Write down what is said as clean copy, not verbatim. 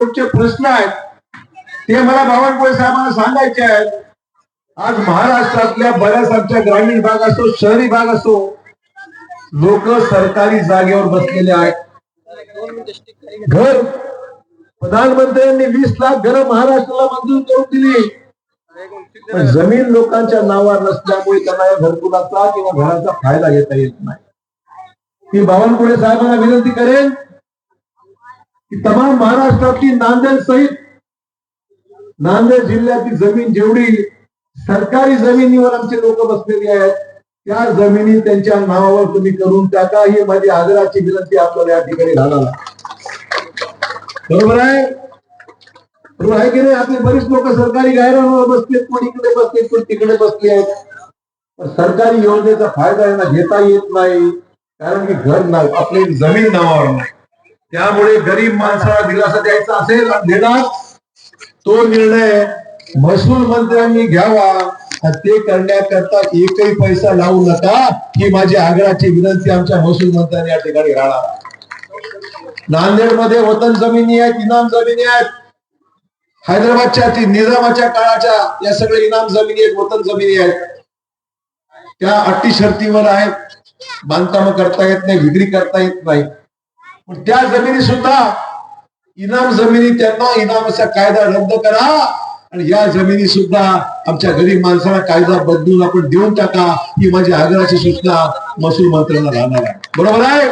प्रश्न आहेत ते मला बावनकुळे साहेबांना सांगायचे आहेत. आज महाराष्ट्रातल्या बऱ्याच आमच्या ग्रामीण भाग असो शहरी भाग असो लोक सरकारी जागेवर बसलेले आहेत. घर प्रधानमंत्र्यांनी 20 लाख घरं महाराष्ट्राला मंजूर करून दिली, पण जमीन लोकांच्या नावावर नसल्यामुळे त्यांना या घरकुलाचा किंवा घराचा फायदा घेता येत नाही. मी बावनकुळे साहेबांना विनंती करेन की तमाम महाराष्ट्रातली नांदेड सहित नांदेड जिल्ह्यातील जमीन जेवढी सरकारी जमिनीवर आमचे लोक बसलेली आहेत त्या जमिनी त्यांच्या नावावर तुम्ही करून टाका, ही माझी आदराची विनंती आपल्याला या ठिकाणी घालायला. बरोबर आहे? बरोबर आहे की नाही? आपले बरीच लोक सरकारी गायरांवर बसलेत, कोण इकडे बसले कोण तिकडे बसले आहेत. सरकारी योजनेचा फायदा यांना घेता येत नाही, कारण की घर नाही, आपली जमीन नावावर नाही. त्यामुळे गरीब माणसाला दिलासा द्यायचा असेल आणि देणार तो निर्णय महसूल मंत्र्यांनी घ्यावा. ते करण्याकरता एकही पैसा लावू नका, ही माझी आग्रहाची विनंती आमच्या महसूल मंत्र्यांनी या ठिकाणी राहणार. नांदेडमध्ये वतन जमिनी आहेत, इनाम जमिनी आहेत. हैदराबादच्या निजामाच्या काळाच्या या सगळ्या इनाम जमिनी आहेत, वतन जमिनी आहेत. त्या अटी शर्तीवर आहेत, बांधकाम करता येत नाही, विक्री करता येत नाही. पण त्या जमिनी सुद्धा इनाम जमिनी, त्यांना इनामाचा कायदा रद्द करा आणि या जमिनी सुद्धा आमच्या गरीब माणसाला कायदा बदलून आपण देऊन टाका, ही माझी आग्रहाची सूचना महसूल मंत्र्यांना राहणार आहे. बरोबर आहे?